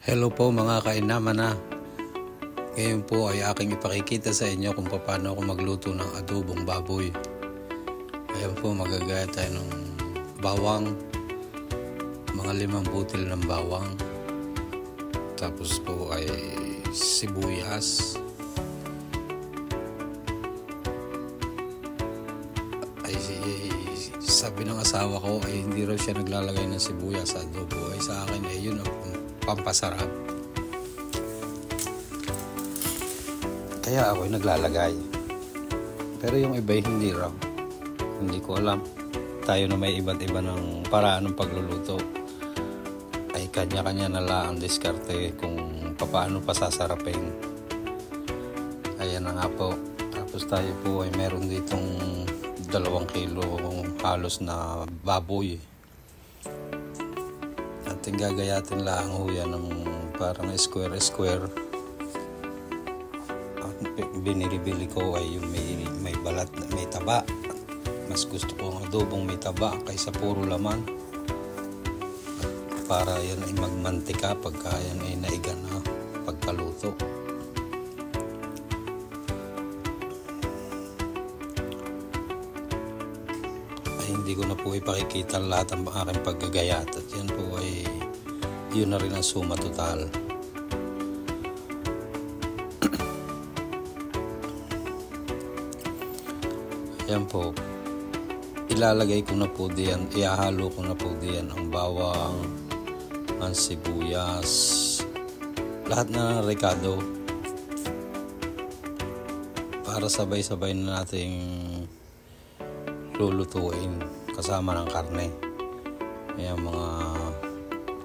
Hello po mga kainaman na. Ngayon po ay aking ipakikita sa inyo kung paano ako magluto ng adobong baboy. Ayan po, magagaya tayo ng bawang, mga 5 butil ng bawang. Tapos po ay sibuyas. Sabi ng asawa ko ay hindi raw siya naglalagay ng sibuyas sa adobo. Ay sa akin ay yun ang pampasarap. Kaya ako ay naglalagay. Pero yung iba hindi raw. Hindi ko alam. Tayo na may iba't iba ng paraan ng pagluluto. Ay kanya-kanya na lang ang diskarte kung paano pasasarapin. Ayan na nga po. Tapos tayo po ay meron ditong 2 kilo halos na baboy. At gagayatin lang ho yan ng parang square. At binibili ko ay yung may balat, may taba. Mas gusto ko ang adobong may taba kaysa puro laman. At para yan ay magmantika pagka yan ay naiga na pagkaluto. Hindi ko na po ipakikita lahat ang aking paggagayat at yan po ay yun na rin ang suma total. Yan po, ilalagay ko na po diyan, ihahalo ko na po diyan ang bawang, ang sibuyas, lahat na rekado para sabay-sabay na nating lulutuin kasama ng karne. Ayan, mga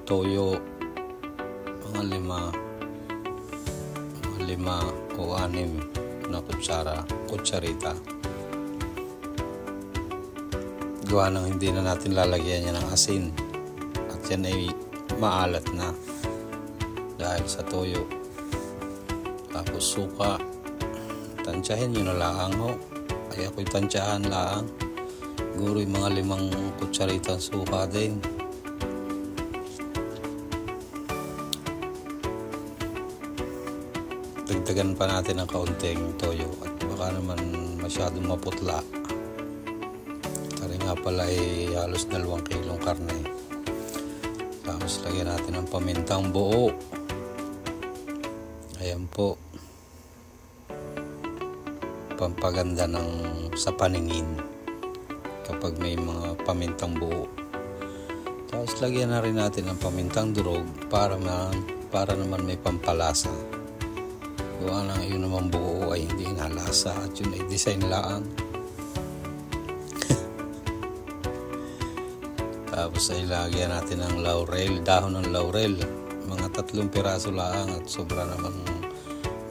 toyo, mga 5 o 6 na kutsarita. Gawa nang hindi na natin lalagyan yan ng asin at yan ay maalat na dahil sa toyo. Tapos suka, tansyahin nyo na lang ho. Ay ako'y tansyahan lang. Siguro yung mga 5 kutsaritang suka din. Dagdagan pa natin ng kaunting toyo at baka naman masyadong maputla. Kaya nga pala ay halos 2 kilong karne. Tapos lagyan natin ng pamintang buo. Ayan po. Pampaganda sa paningin kapag may mga pamintang buo. Tapos lagyan na rin natin ng pamintang durog para naman may pampalasa. Gawa lang yun naman buo ay hindi nalasa at yun ay design lang. Tapos ay lagyan natin ng laurel, dahon ng laurel, mga 3 piraso lang at sobra naman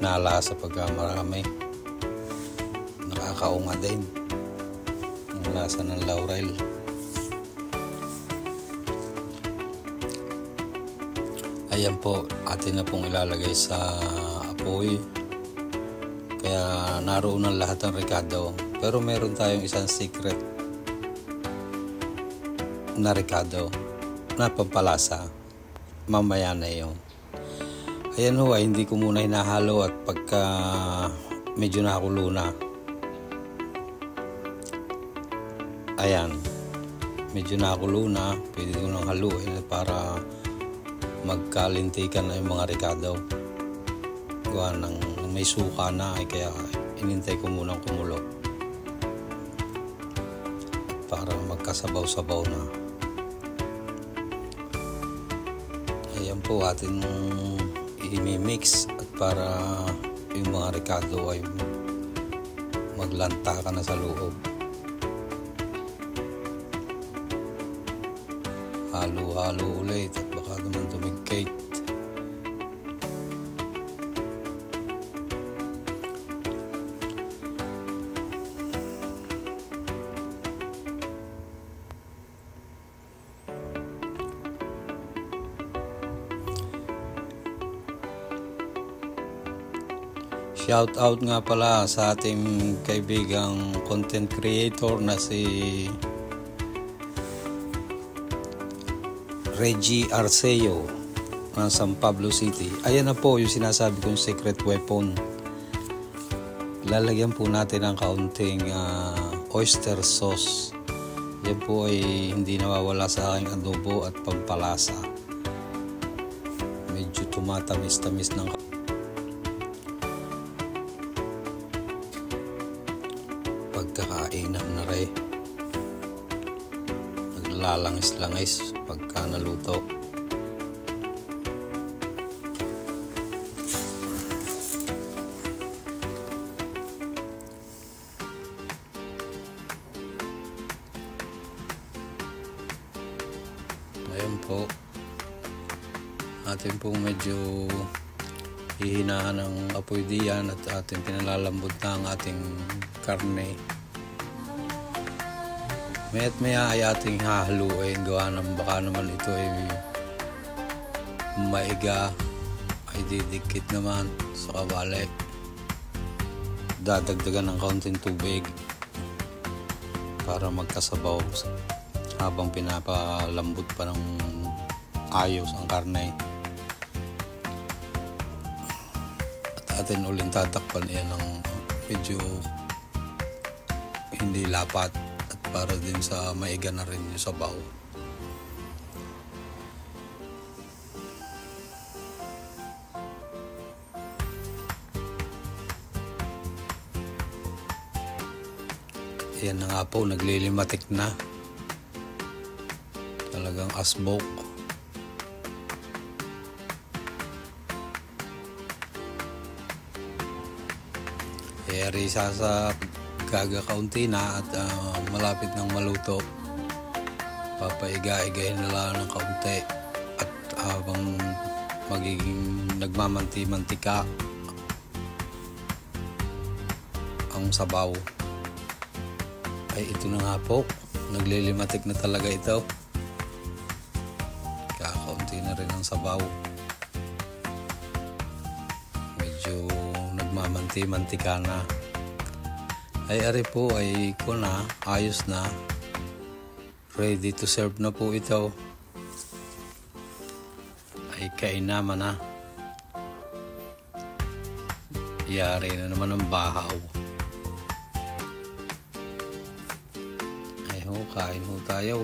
nalasa pagka marami. Nakakaunga din ang lasa ng laurel. Ayan po, atin na pong ilalagay sa apoy. Kaya naroon ang lahat ng rekado. Pero meron tayong isang secret na rekado na pampalasa. Mamaya na yun. Ayan ho, hindi ko muna hinahalo at pagka medyo nakakulo na. Ayan, medyo nakakulo na, pwede ko nang haluin para magkalintikan na yung mga rekado. Gawa ng may suka na ay kaya inintay ko munang kumulo para magkasabaw-sabaw na. Ayan po, atin i-mix at para yung mga rekado ay maglanta ka na sa loob. Halo-halo ulit at baka naman tumigkate. Shout out nga pala sa ating kaibigang content creator na si Reggie Arceo. San Pablo City. Ayan na po yung sinasabi kong secret weapon. Lalagyan po natin ng kaunting oyster sauce. Yan po ay hindi nawawala sa aking adobo at pampalasa. Medyo tumatamis-tamis ng pagkakainan na rin. Naglalangis-langis pagka naluto. Ayan po, atin po medyo hihinaan ng apoy diyan at atin pinalalambot na ang ating karne. Maya't maya ay ating hahaluin, gawa ng baka naman ito ay maiga, ay didikit naman sa kawali. Dadagdagan ng kaunting tubig para magkasabaw habang pinapalambot pa ng ayos ang karne. At atin uling tatakpan yan ng medyo hindi lapat at para din sa maiga na rin yung sabaw. Yan na nga po, naglilimatik na. Talagang asbok. Risa sa kaunti na at malapit ng maluto. Papaiga-igahin na lang ng kaunti at habang magiging nagmamanti-mantika ang sabaw. Ay ito na nga po, naglilimatik na talaga ito. Kakaunti na rin ang sabaw. Medyo nagmamanti-mantika na. Ay ari po ay ayos na. Ready to serve na po ito. Ay kainaman na. Yari na naman ang bahaw. Ay ho, kain ho tayo.